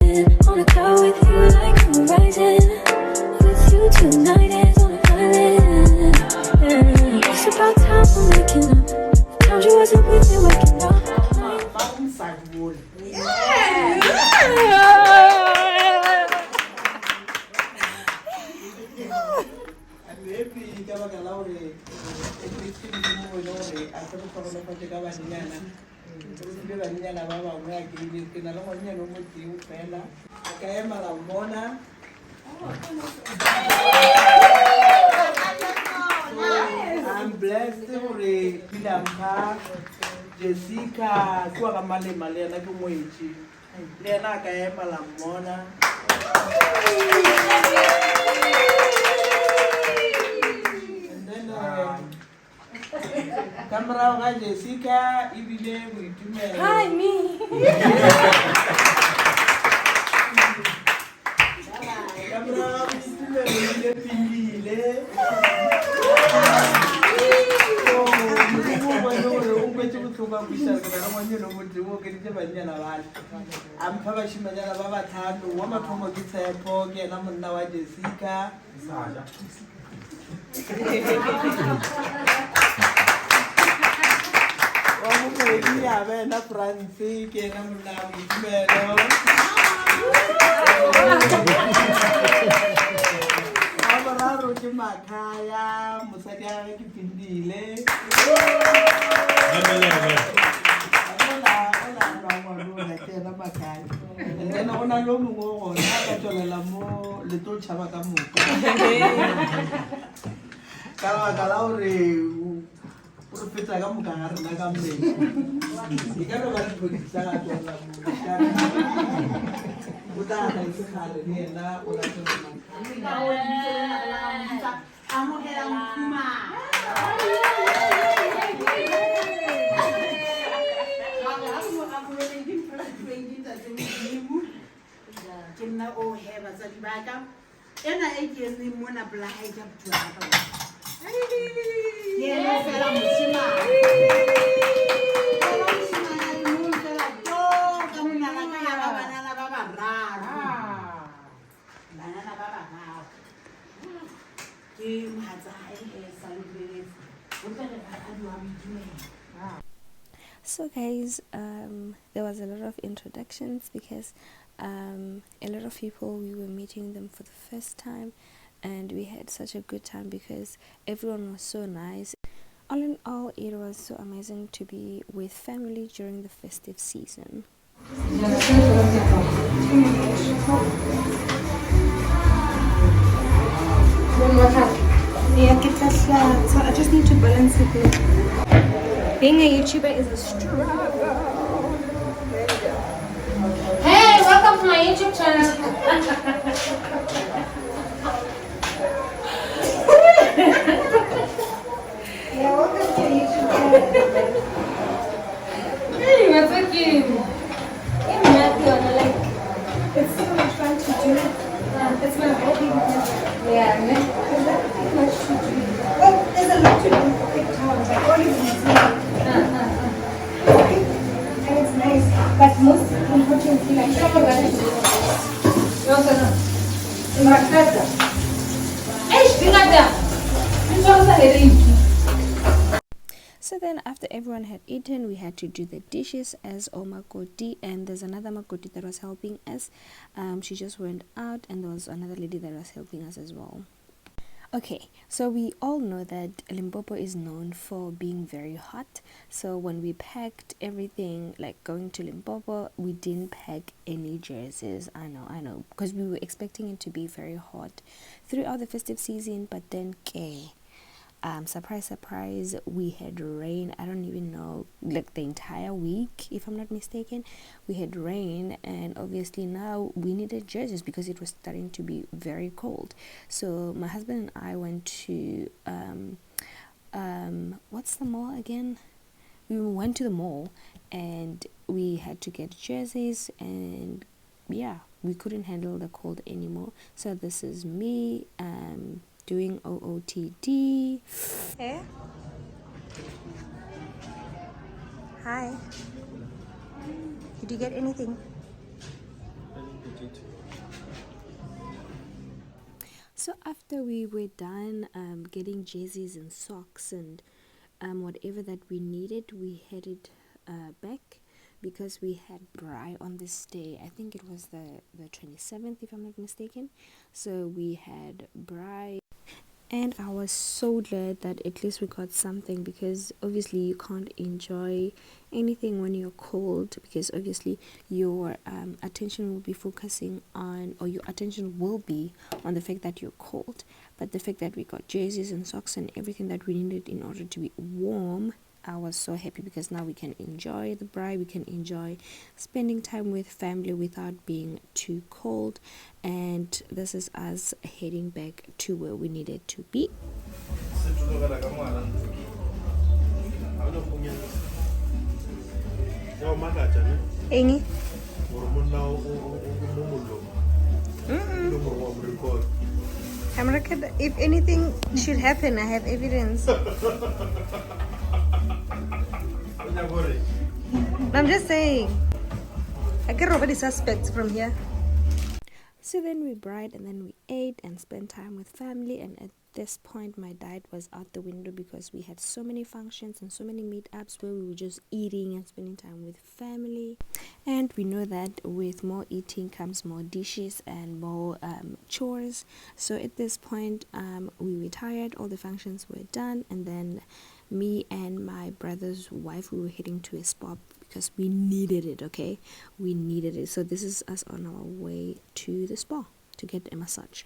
smiling on a cloud with you like I'm rising. With you tonight is on a island. Yeah. It's about time for making up. Found you wasn't with me waking up. I'm blessed with Pidampa, Jessica, Kuakamale Malena Kumoichi, Lena Kaema Lamona. And then Camera Jessica, Ibile with you. Hi, me. Camera with Pindile. I'm publishing my Baba Tan, Wama Tomo Gitsa, and I'm now at Jessica. I'm Francis, and I'm now with Melo. Makaya, Musaka, Pindile. And then I want to know more. Little Chavakamu. Kalawari, Professor Gamuka, Nagambe. You can't go to the Saga. So guys, there was a lot of introductions because a lot of people, we were meeting them for the first time, and we had such a good time because everyone was so nice. All in all, it was so amazing to be with family during the festive season. Yeah, get that flat. So I just need to balance it. Being a YouTuber is a struggle. Hey, welcome to my YouTube channel. Yeah, welcome to your YouTube channel. Hey, what's up, you? I'm like, it's so much fun to do. It's my hobby. Yeah, there's not much to do. Well, there's a lot to do in big towns. Like all you can and it's nice. But most importantly, like So then after everyone had eaten, we had to do the dishes as Omakoti, and there's another Makoti that was helping us. She just went out, and there was another lady that was helping us as well. Okay, so we all know that Limpopo is known for being very hot. So when we packed everything, like going to Limpopo, we didn't pack any jerseys. I know, because we were expecting it to be very hot throughout the festive season, but then surprise, we had rain. I don't even know, like the entire week, if I'm not mistaken, we had rain, and obviously now we needed jerseys because it was starting to be very cold. So my husband and I went to what's the mall again? We went to the mall and we had to get jerseys, and yeah, we couldn't handle the cold anymore. So this is me doing OOTD. Hey. Hi. Did you get anything? So after we were done getting jerseys and socks and whatever that we needed, we headed back because we had braai on this day. I think it was the 27th, if I'm not mistaken. So we had braai, and I was so glad that at least we got something, because obviously you can't enjoy anything when you're cold, because obviously your attention will be focusing on, or your attention will be on the fact that you're cold. But the fact that we got jerseys and socks and everything that we needed in order to be warm, I was so happy, because now we can enjoy the braai, we can enjoy spending time with family without being too cold. And this is us heading back to where we needed to be. Engi? If anything should happen, I have evidence. I'm just saying, I can rob the suspects from here. So then we bride, and then we ate and spent time with family. And at this point, my diet was out the window, because we had so many functions and so many meetups where we were just eating and spending time with family. And we know that with more eating comes more dishes and more chores. So at this point, we were tired, all the functions were done, and then me and my brother's wife, we were heading to a spa because we needed it. Okay, we needed it. So this is us on our way to the spa to get a massage.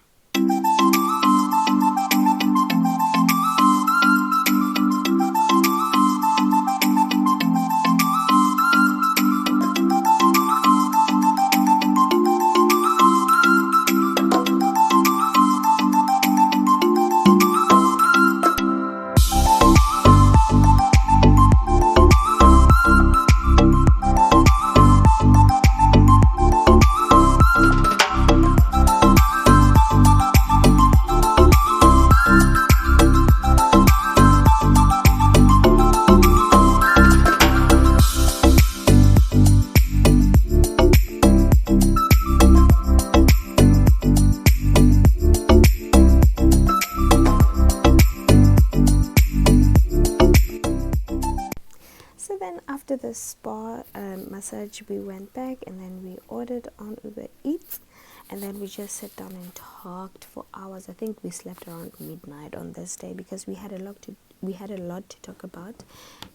After the spa massage, we went back, and then we ordered on Uber Eats, and then we just sat down and talked for hours. I think we slept around midnight on this day, because we had a lot to talk about,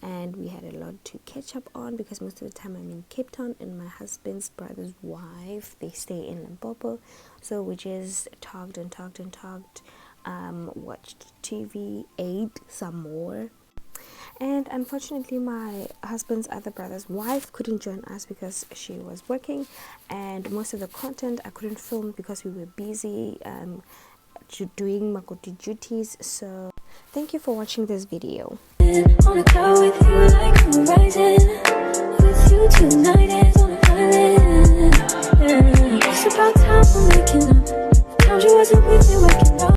and we had a lot to catch up on, because most of the time I'm in Cape Town, and my husband's brother's wife, they stay in Limpopo. So we just talked and talked and talked, watched TV, ate some more. And unfortunately, my husband's other brother's wife couldn't join us because she was working, and most of the content I couldn't film because we were busy doing Makoti duties. So thank you for watching this video. On a cloud with you like a horizon.